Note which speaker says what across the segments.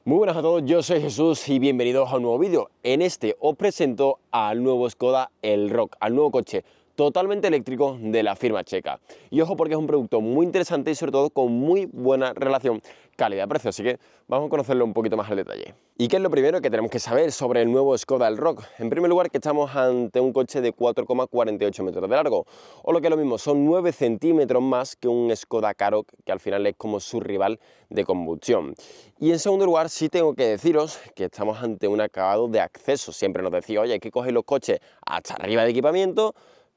Speaker 1: Muy buenas a todos, yo soy Jesús y bienvenidos a un nuevo vídeo. En este os presento al nuevo Skoda Elroq, al nuevo coche totalmente eléctrico de la firma checa. Y ojo porque es un producto muy interesante y sobre todo con muy buena relación calidad-precio, así que vamos a conocerlo un poquito más al detalle. ¿Y qué es lo primero que tenemos que saber sobre el nuevo Skoda Elroq? En primer lugar, que estamos ante un coche de 4,48 metros de largo, o lo que es lo mismo, son 9 centímetros más que un Skoda Karoq, que al final es como su rival de combustión. Y en segundo lugar, sí tengo que deciros que estamos ante un acabado de acceso. Siempre nos decía, oye, hay que coger los coches hasta arriba de equipamiento,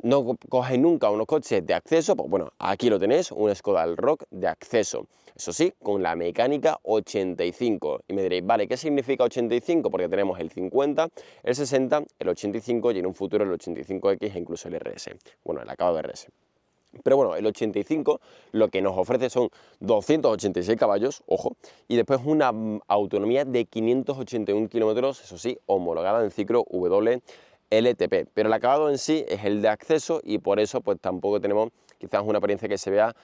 Speaker 1: no coges nunca unos coches de acceso. Pues bueno, aquí lo tenéis, un Skoda Elroq de acceso. Eso sí, con la mecánica 85. Y me diréis, vale, ¿qué significa 85? Porque tenemos el 50, el 60, el 85 y en un futuro el 85X e incluso el RS. Bueno, el acabado de RS. Pero bueno, el 85 lo que nos ofrece son 286 caballos, ojo, y después una autonomía de 581 kilómetros, eso sí, homologada en ciclo WLTP. Pero el acabado en sí es el de acceso y por eso pues tampoco tenemos quizás una apariencia que se vea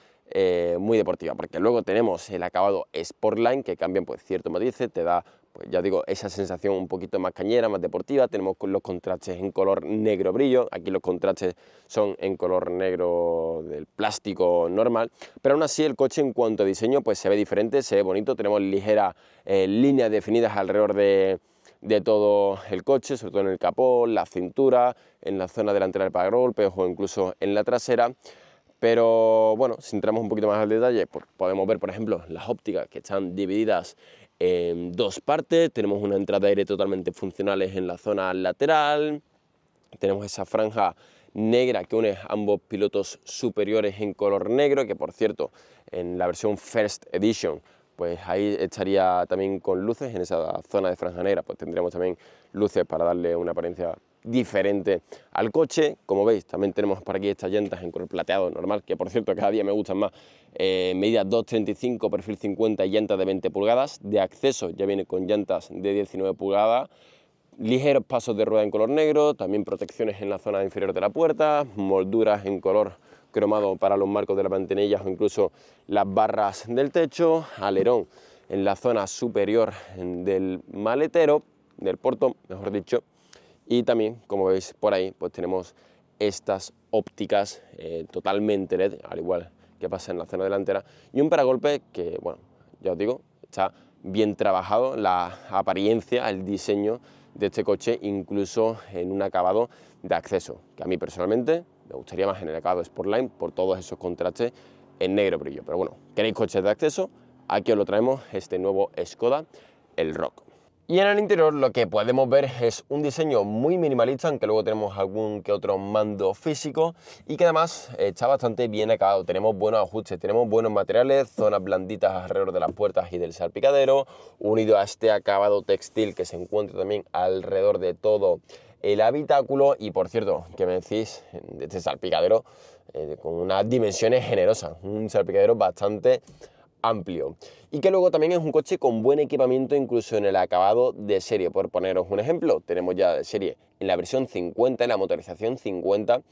Speaker 1: muy deportiva, porque luego tenemos el acabado Sportline que cambian pues ciertos matices, te da, pues ya digo, esa sensación un poquito más cañera, más deportiva. Tenemos los contrastes en color negro brillo, aquí los contrastes son en color negro del plástico normal, pero aún así el coche en cuanto a diseño pues se ve diferente, se ve bonito. Tenemos ligeras líneas definidas alrededor de todo el coche, sobre todo en el capó, la cintura, en la zona delantera del paragolpes o incluso en la trasera. Pero bueno, si entramos un poquito más al detalle, pues podemos ver, por ejemplo, las ópticas que están divididas en dos partes. Tenemos una entrada de aire totalmente funcionales en la zona lateral. Tenemos esa franja negra que une ambos pilotos superiores en color negro, que por cierto, en la versión First Edition, pues ahí estaría también con luces. En esa zona de franja negra pues tendríamos también luces para darle una apariencia diferente al coche. Como veis, también tenemos por aquí estas llantas en color plateado normal, que por cierto cada día me gustan más. Medida 2,35, perfil 50 y llantas de 20 pulgadas. De acceso ya viene con llantas de 19 pulgadas. Ligeros pasos de rueda en color negro, también protecciones en la zona inferior de la puerta, molduras en color cromado para los marcos de las ventanillas o incluso las barras del techo, alerón en la zona superior del maletero, del portón, mejor dicho. Y también, como veis por ahí, pues tenemos estas ópticas totalmente LED, al igual que pasa en la zona delantera, y un paragolpe que, bueno, ya os digo, está bien trabajado, la apariencia, el diseño de este coche, incluso en un acabado de acceso, que a mí personalmente me gustaría más en el acabado Sportline por todos esos contrastes en negro brillo. Pero bueno, ¿queréis coches de acceso? Aquí os lo traemos, este nuevo Skoda Elroq. Y en el interior lo que podemos ver es un diseño muy minimalista, aunque luego tenemos algún que otro mando físico y que además está bastante bien acabado. Tenemos buenos ajustes, tenemos buenos materiales, zonas blanditas alrededor de las puertas y del salpicadero, unido a este acabado textil que se encuentra también alrededor de todo el habitáculo. Y por cierto, que me decís de este salpicadero con unas dimensiones generosas, un salpicadero bastante amplio y que luego también es un coche con buen equipamiento incluso en el acabado de serie. Por poneros un ejemplo, tenemos ya de serie en la versión 50, en la motorización 50,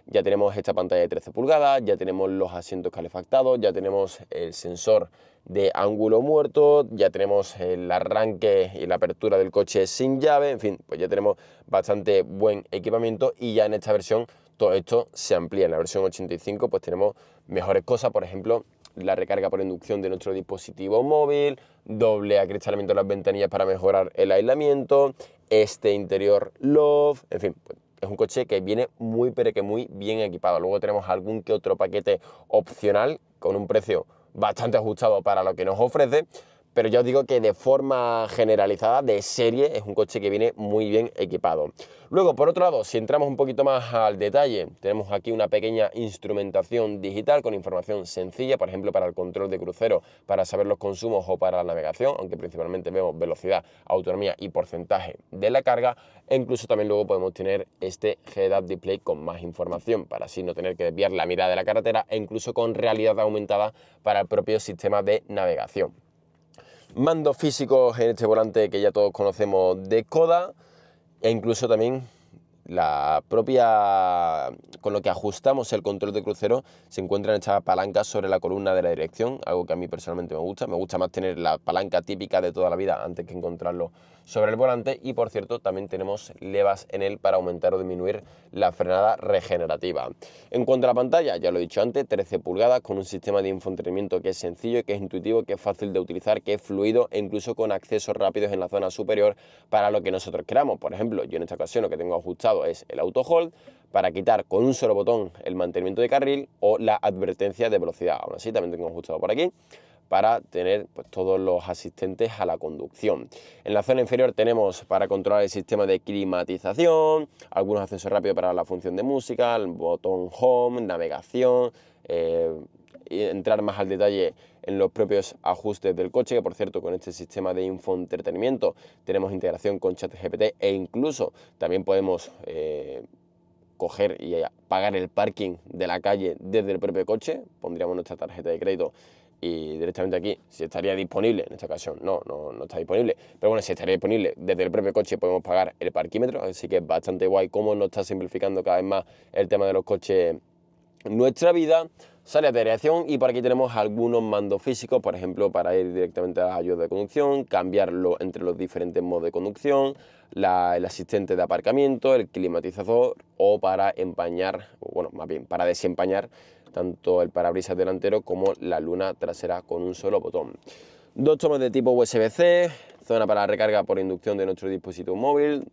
Speaker 1: ya tenemos esta pantalla de 13 pulgadas, ya tenemos los asientos calefactados, ya tenemos el sensor de ángulo muerto, ya tenemos el arranque y la apertura del coche sin llave, en fin, pues ya tenemos bastante buen equipamiento. Y ya en esta versión todo esto se amplía. En la versión 85 pues tenemos mejores cosas, por ejemplo, la recarga por inducción de nuestro dispositivo móvil, doble acristalamiento de las ventanillas para mejorar el aislamiento, este interior Love, en fin, pues es un coche que viene muy pero que muy bien equipado. Luego tenemos algún que otro paquete opcional con un precio bastante ajustado para lo que nos ofrece, pero ya os digo que de forma generalizada, de serie, es un coche que viene muy bien equipado. Luego, por otro lado, si entramos un poquito más al detalle, tenemos aquí una pequeña instrumentación digital con información sencilla, por ejemplo, para el control de crucero, para saber los consumos o para la navegación, aunque principalmente vemos velocidad, autonomía y porcentaje de la carga. E incluso también luego podemos tener este Head-Up Display con más información, para así no tener que desviar la mirada de la carretera, e incluso con realidad aumentada para el propio sistema de navegación. Mandos físicos en este volante que ya todos conocemos de Skoda, e incluso también la propia, con lo que ajustamos el control de crucero, se encuentran estas palancas sobre la columna de la dirección, algo que a mí personalmente me gusta más tener la palanca típica de toda la vida antes que encontrarlo sobre el volante. Y por cierto, también tenemos levas en él para aumentar o disminuir la frenada regenerativa. En cuanto a la pantalla, ya lo he dicho antes, 13 pulgadas con un sistema de infoentretenimiento que es sencillo, que es intuitivo, que es fácil de utilizar, que es fluido e incluso con accesos rápidos en la zona superior para lo que nosotros queramos. Por ejemplo, yo en esta ocasión lo que tengo ajustado es el auto hold para quitar con un solo botón el mantenimiento de carril o la advertencia de velocidad. Aún así también tengo ajustado por aquí para tener pues, todos los asistentes a la conducción. En la zona inferior tenemos para controlar el sistema de climatización, algunos accesos rápidos para la función de música, el botón home, navegación, y entrar más al detalle en los propios ajustes del coche, que por cierto con este sistema de infoentretenimiento tenemos integración con ChatGPT e incluso también podemos coger y pagar el parking de la calle desde el propio coche. Pondríamos nuestra tarjeta de crédito y directamente aquí, si estaría disponible, en esta ocasión no está disponible, pero bueno, si estaría disponible desde el propio coche podemos pagar el parquímetro, así que es bastante guay cómo nos está simplificando cada vez más el tema de los coches nuestra vida. Sale de dirección y por aquí tenemos algunos mandos físicos, por ejemplo, para ir directamente a las ayudas de conducción, cambiarlo entre los diferentes modos de conducción, el asistente de aparcamiento, el climatizador o para empañar, bueno, más bien para desempañar tanto el parabrisas delantero como la luna trasera con un solo botón. Dos tomas de tipo USB-C, zona para recarga por inducción de nuestro dispositivo móvil,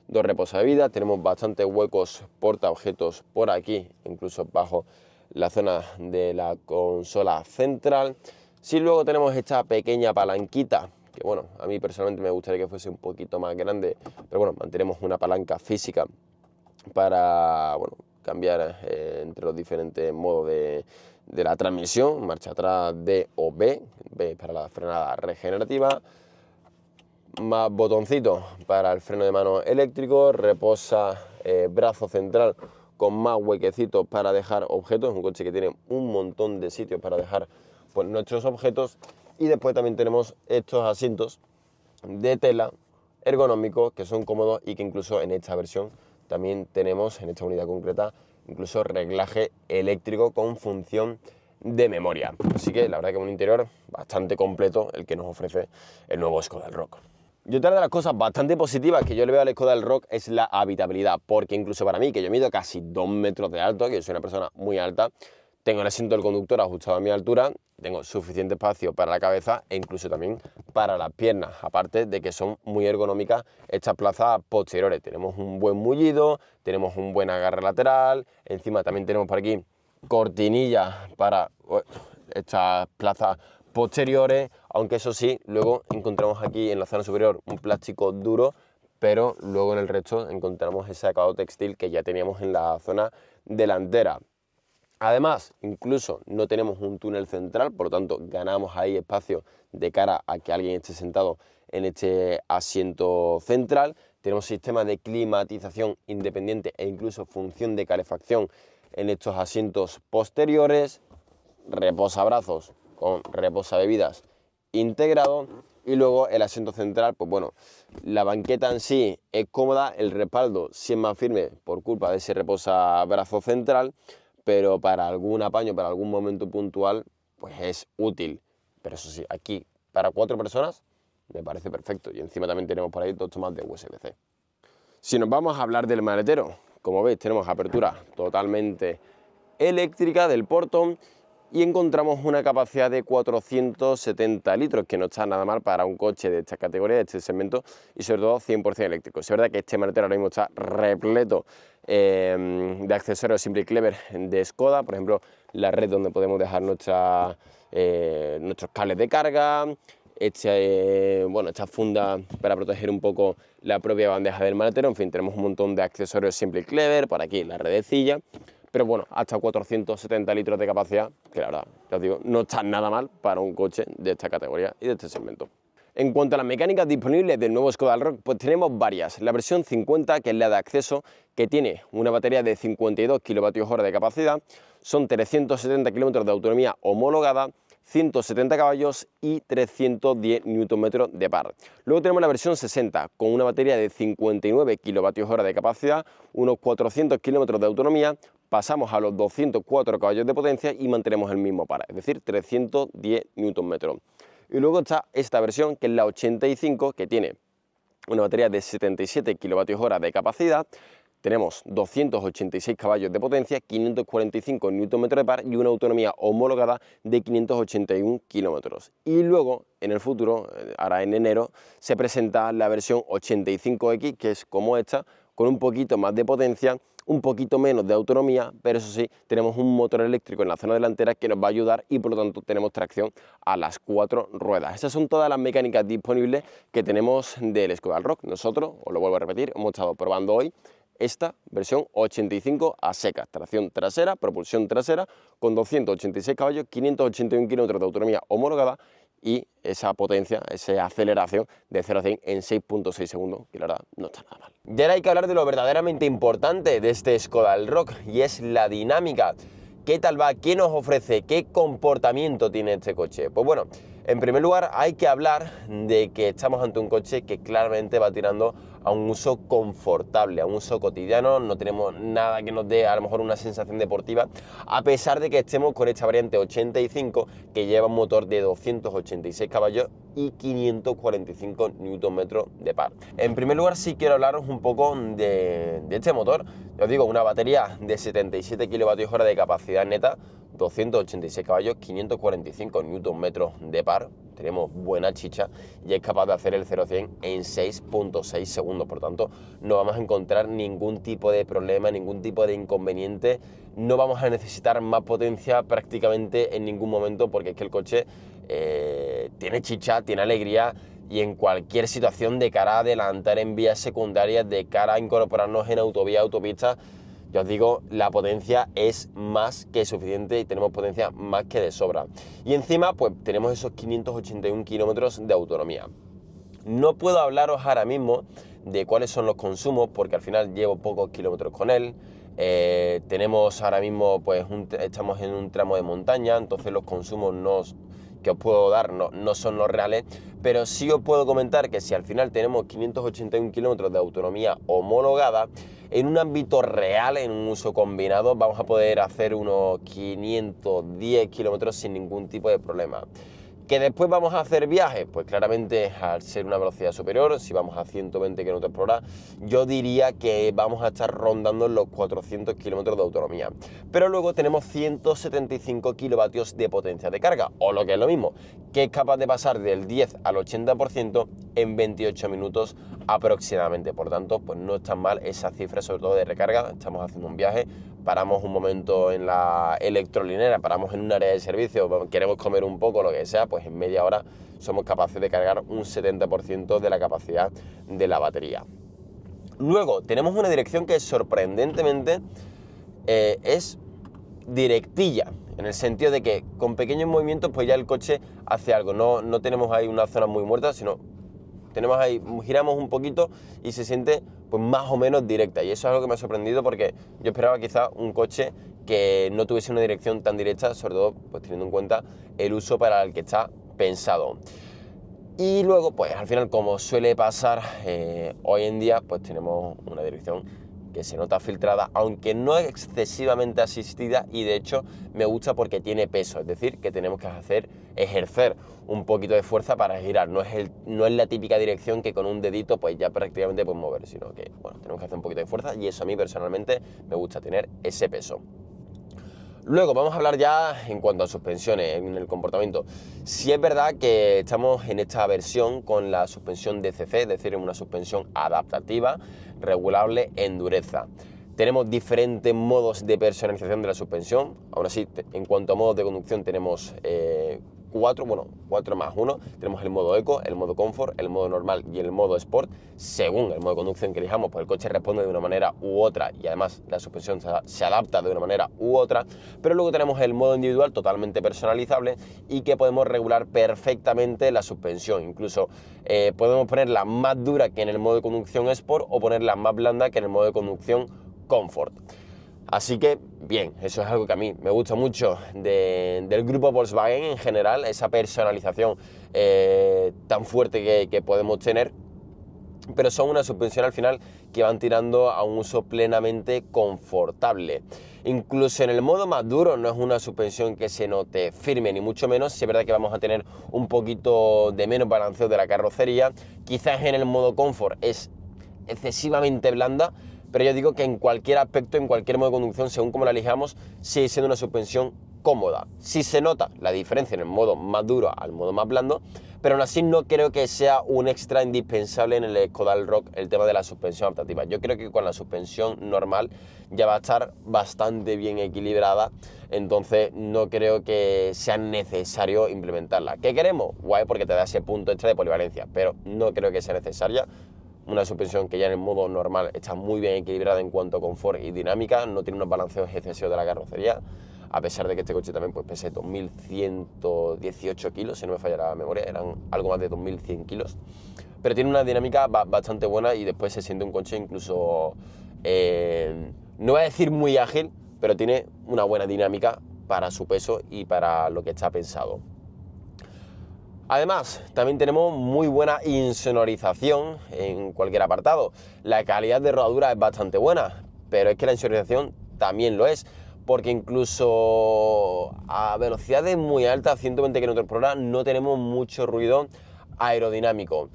Speaker 1: dos reposavidas, tenemos bastantes huecos portaobjetos por aquí, incluso bajo la zona de la consola central. Si luego tenemos esta pequeña palanquita, que bueno, a mí personalmente me gustaría que fuese un poquito más grande, pero bueno, mantenemos una palanca física para, bueno, cambiar entre los diferentes modos de la transmisión, marcha atrás D o B, B para la frenada regenerativa, más botoncitos para el freno de mano eléctrico, reposa brazo central con más huequecitos para dejar objetos, es un coche que tiene un montón de sitios para dejar pues, nuestros objetos. Y después también tenemos estos asientos de tela ergonómicos que son cómodos y que incluso en esta versión también tenemos, en esta unidad concreta, incluso reglaje eléctrico con función de memoria. Así que la verdad que es un interior bastante completo el que nos ofrece el nuevo Skoda Elroq. Y otra de las cosas bastante positivas que yo le veo al Skoda Elroq es la habitabilidad, porque incluso para mí, que yo mido casi 2 metros de alto, que yo soy una persona muy alta, tengo el asiento del conductor ajustado a mi altura, tengo suficiente espacio para la cabeza e incluso también para las piernas, aparte de que son muy ergonómicas estas plazas posteriores. Tenemos un buen mullido, tenemos un buen agarre lateral, encima también tenemos por aquí cortinillas para estas plazas posteriores, aunque eso sí, luego encontramos aquí en la zona superior un plástico duro, pero luego en el resto encontramos ese acabado textil que ya teníamos en la zona delantera. Además, incluso no tenemos un túnel central, por lo tanto ganamos ahí espacio de cara a que alguien esté sentado en este asiento central. Tenemos sistema de climatización independiente e incluso función de calefacción en estos asientos posteriores, reposabrazos con reposabebidas integrado y luego el asiento central, pues bueno, la banqueta en sí es cómoda, el respaldo sí es más firme por culpa de ese reposabrazo central, pero para algún apaño, para algún momento puntual, pues es útil. Pero eso sí, aquí para 4 personas me parece perfecto y encima también tenemos por ahí 2 tomas de USB-C. Si nos vamos a hablar del maletero, como veis tenemos apertura totalmente eléctrica del portón y encontramos una capacidad de 470 litros, que no está nada mal para un coche de esta categoría, de este segmento, y sobre todo 100% eléctrico. Es verdad que este maletero ahora mismo está repleto de accesorios Simply Clever de Skoda, por ejemplo, la red donde podemos dejar nuestros cables de carga, esta funda para proteger un poco la propia bandeja del maletero, en fin, tenemos un montón de accesorios Simply Clever, por aquí la redecilla. Pero bueno, hasta 470 litros de capacidad, que la verdad, ya os digo, no está nada mal para un coche de esta categoría y de este segmento. En cuanto a las mecánicas disponibles del nuevo Skoda Elroq, pues tenemos varias. La versión 50, que es la de acceso, que tiene una batería de 52 kWh de capacidad, son 370 km de autonomía homologada, 170 caballos y 310 Nm de par. Luego tenemos la versión 60 con una batería de 59 kWh de capacidad, unos 400 km de autonomía. Pasamos a los 204 caballos de potencia y mantenemos el mismo par, es decir, 310 Nm. Y luego está esta versión, que es la 85, que tiene una batería de 77 kWh de capacidad. Tenemos 286 caballos de potencia, 545 Nm de par y una autonomía homologada de 581 km. Y luego, en el futuro, ahora en enero, se presenta la versión 85X, que es como esta, con un poquito más de potencia, un poquito menos de autonomía, pero eso sí, tenemos un motor eléctrico en la zona delantera que nos va a ayudar y por lo tanto tenemos tracción a las 4 ruedas. Esas son todas las mecánicas disponibles que tenemos del Skoda Elroq. Nosotros, os lo vuelvo a repetir, hemos estado probando hoy esta versión 85 a secas, tracción trasera, propulsión trasera, con 286 caballos, 581 km de autonomía homologada y esa potencia, esa aceleración de 0 a 100 en 6.6 segundos, que la verdad no está nada mal. Y ahora hay que hablar de lo verdaderamente importante de este Skoda Elroq, y es la dinámica. ¿Qué tal va? ¿Qué nos ofrece? ¿Qué comportamiento tiene este coche? Pues bueno, en primer lugar hay que hablar de que estamos ante un coche que claramente va tirando a un uso confortable, a un uso cotidiano. No tenemos nada que nos dé a lo mejor una sensación deportiva, a pesar de que estemos con esta variante 85 que lleva un motor de 286 caballos y 545 Nm de par. En primer lugar sí quiero hablaros un poco de este motor. Ya os digo, una batería de 77 kWh de capacidad neta, 286 caballos, 545 Nm de par. Tenemos buena chicha y es capaz de hacer el 0 a 100 en 6.6 segundos. Por tanto, no vamos a encontrar ningún tipo de problema, ningún tipo de inconveniente. No vamos a necesitar más potencia prácticamente en ningún momento, porque es que el coche tiene chicha, tiene alegría, y en cualquier situación de cara a adelantar en vías secundarias, de cara a incorporarnos en autovía, autopista, ya os digo, la potencia es más que suficiente y tenemos potencia más que de sobra. Y encima, pues tenemos esos 581 kilómetros de autonomía. No puedo hablaros ahora mismo de cuáles son los consumos, porque al final llevo pocos kilómetros con él. Tenemos ahora mismo, pues estamos en un tramo de montaña, entonces los consumos que os puedo dar no son los reales, pero sí os puedo comentar que si al final tenemos 581 kilómetros de autonomía homologada, en un ámbito real, en un uso combinado, vamos a poder hacer unos 510 kilómetros sin ningún tipo de problema. ¿Que después vamos a hacer viajes? Pues claramente, al ser una velocidad superior, si vamos a 120 km por hora, yo diría que vamos a estar rondando los 400 km de autonomía. Pero luego tenemos 175 kilovatios de potencia de carga, o lo que es lo mismo, que es capaz de pasar del 10 al 80% en 28 minutos aproximadamente. Por tanto, pues no es tan mal esa cifra, sobre todo de recarga. Estamos haciendo un viaje, paramos un momento en la electrolinera, paramos en un área de servicio, queremos comer un poco, lo que sea, pues en media hora somos capaces de cargar un 70% de la capacidad de la batería. Luego tenemos una dirección que sorprendentemente es directilla, en el sentido de que con pequeños movimientos pues ya el coche hace algo. No tenemos ahí una zona muy muerta, sino tenemos ahí, giramos un poquito y se siente pues más o menos directa, y eso es algo que me ha sorprendido, porque yo esperaba quizá un coche que no tuviese una dirección tan directa, sobre todo pues teniendo en cuenta el uso para el que está pensado. Y luego pues al final, como suele pasar hoy en día, pues tenemos una dirección que se nota filtrada, aunque no es excesivamente asistida, y de hecho me gusta porque tiene peso, es decir, que tenemos que ejercer un poquito de fuerza para girar. No es la típica dirección que con un dedito pues ya prácticamente puedes mover, sino que bueno, tenemos que hacer un poquito de fuerza, y eso a mí personalmente me gusta, tener ese peso. Luego vamos a hablar ya en cuanto a suspensiones, en el comportamiento. Sí es verdad que estamos en esta versión con la suspensión DCC, es decir, una suspensión adaptativa, regulable en dureza. Tenemos diferentes modos de personalización de la suspensión. Aún así, en cuanto a modos de conducción, tenemos 4 más 1. Tenemos el modo Eco, el modo Comfort, el modo normal y el modo Sport. Según el modo de conducción que elijamos, pues el coche responde de una manera u otra, y además la suspensión se adapta de una manera u otra. Pero luego tenemos el modo individual, totalmente personalizable, y que podemos regular perfectamente la suspensión. Incluso podemos ponerla más dura que en el modo de conducción Sport, o ponerla más blanda que en el modo de conducción Comfort. Así que, bien, eso es algo que a mí me gusta mucho del grupo Volkswagen en general, esa personalización tan fuerte que podemos tener, pero son una suspensión al final que van tirando a un uso plenamente confortable. Incluso en el modo más duro no es una suspensión que se note firme, ni mucho menos. Sí es verdad que vamos a tener un poquito de menos balanceo de la carrocería. Quizás en el modo confort es excesivamente blanda, pero yo digo que en cualquier aspecto, en cualquier modo de conducción, según como la elijamos, sigue siendo una suspensión cómoda. Sí se nota la diferencia en el modo más duro al modo más blando, pero aún así no creo que sea un extra indispensable en el Skoda Elroq el tema de la suspensión adaptativa. Yo creo que con la suspensión normal ya va a estar bastante bien equilibrada, entonces no creo que sea necesario implementarla. ¿Qué queremos? Guay, porque te da ese punto extra de polivalencia, pero no creo que sea necesaria. Una suspensión que ya en el modo normal está muy bien equilibrada en cuanto a confort y dinámica, no tiene unos balanceos excesivos de la carrocería, a pesar de que este coche también pues, pese 2118 kilos, si no me falla la memoria, eran algo más de 2100 kilos, pero tiene una dinámica bastante buena y después se siente un coche incluso, no voy a decir muy ágil, pero tiene una buena dinámica para su peso y para lo que está pensado. Además, también tenemos muy buena insonorización en cualquier apartado. La calidad de rodadura es bastante buena, pero es que la insonorización también lo es, porque incluso a velocidades muy altas, 120 km/h, no tenemos mucho ruido aerodinámico.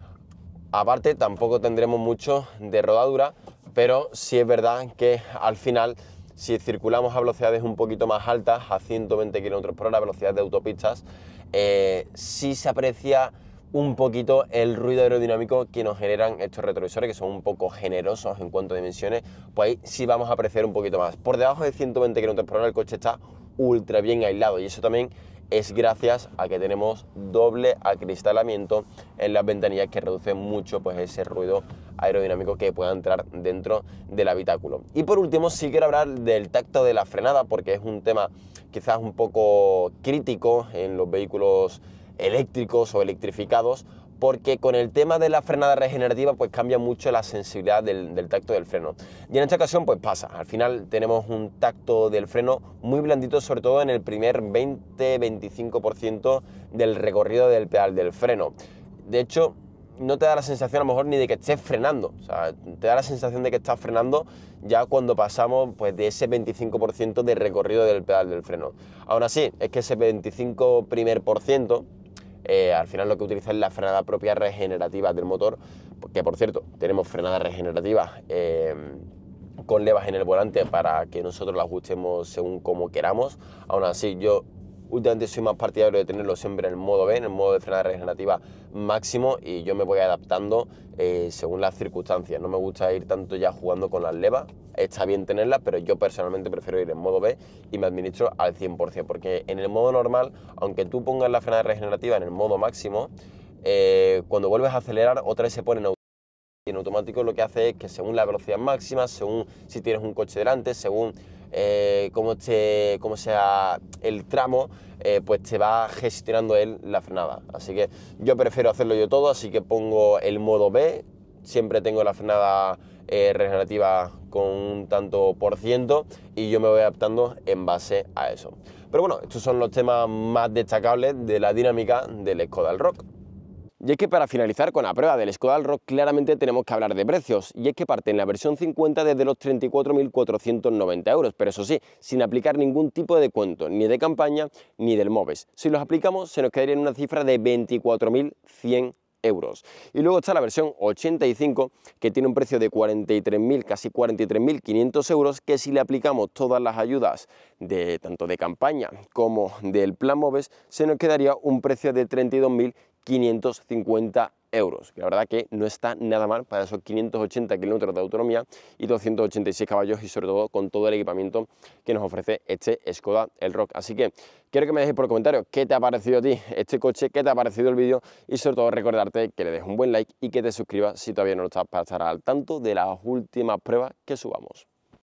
Speaker 1: Aparte, tampoco tendremos mucho de rodadura, pero sí es verdad que al final, si circulamos a velocidades un poquito más altas, a 120 km/h, velocidad de autopistas, sí se aprecia un poquito el ruido aerodinámico que nos generan estos retrovisores, que son un poco generosos en cuanto a dimensiones, pues ahí sí vamos a apreciar un poquito más. Por debajo de 120 km/h el coche está ultra bien aislado, y eso también es gracias a que tenemos doble acristalamiento en las ventanillas, que reduce mucho pues ese ruido aerodinámico que pueda entrar dentro del habitáculo. Y por último, sí quiero hablar del tacto de la frenada, porque es un tema quizás un poco crítico en los vehículos eléctricos o electrificados, porque con el tema de la frenada regenerativa pues cambia mucho la sensibilidad del tacto del freno. Y en esta ocasión pues pasa, al final tenemos un tacto del freno muy blandito, sobre todo en el primer 20-25% del recorrido del pedal del freno. De hecho, no te da la sensación a lo mejor ni de que estés frenando, o sea, te da la sensación de que estás frenando ya cuando pasamos pues de ese 25% de recorrido del pedal del freno. Aún así, es que ese 25 primer por ciento, al final lo que utiliza es la frenada propia regenerativa del motor, que por cierto, tenemos frenada regenerativa con levas en el volante para que nosotros la ajustemos según como queramos. Aún así, yo últimamente soy más partidario de tenerlo siempre en el modo B, en el modo de frenada regenerativa máximo, y yo me voy adaptando según las circunstancias. No me gusta ir tanto ya jugando con las levas, está bien tenerlas, pero yo personalmente prefiero ir en modo B y me administro al 100%, porque en el modo normal, aunque tú pongas la frenada regenerativa en el modo máximo, cuando vuelves a acelerar otra vez se pone en automático. Y en automático lo que hace es que según la velocidad máxima, según si tienes un coche delante, según cómo sea el tramo, pues te va gestionando él la frenada. Así que yo prefiero hacerlo yo todo, así que pongo el modo B, siempre tengo la frenada regenerativa con un tanto por ciento, y yo me voy adaptando en base a eso. Pero bueno, estos son los temas más destacables de la dinámica del Skoda Elroq. Y es que para finalizar con la prueba del Skoda Elroq, claramente tenemos que hablar de precios, y es que parte en la versión 50 desde los 34.490 euros, pero eso sí, sin aplicar ningún tipo de descuento, ni de campaña ni del MOVES. Si los aplicamos, se nos quedaría en una cifra de 24.100 euros. Y luego está la versión 85, que tiene un precio de 43.000, casi 43.500 euros, que si le aplicamos todas las ayudas tanto de campaña como del plan MOVES, se nos quedaría un precio de 32.550 euros, que la verdad que no está nada mal para esos 580 kilómetros de autonomía y 286 caballos, y sobre todo con todo el equipamiento que nos ofrece este Skoda Elroq. Así que quiero que me dejes por comentarios qué te ha parecido a ti este coche, qué te ha parecido el vídeo, y sobre todo recordarte que le dejes un buen like y que te suscribas si todavía no lo estás, para estar al tanto de las últimas pruebas que subamos.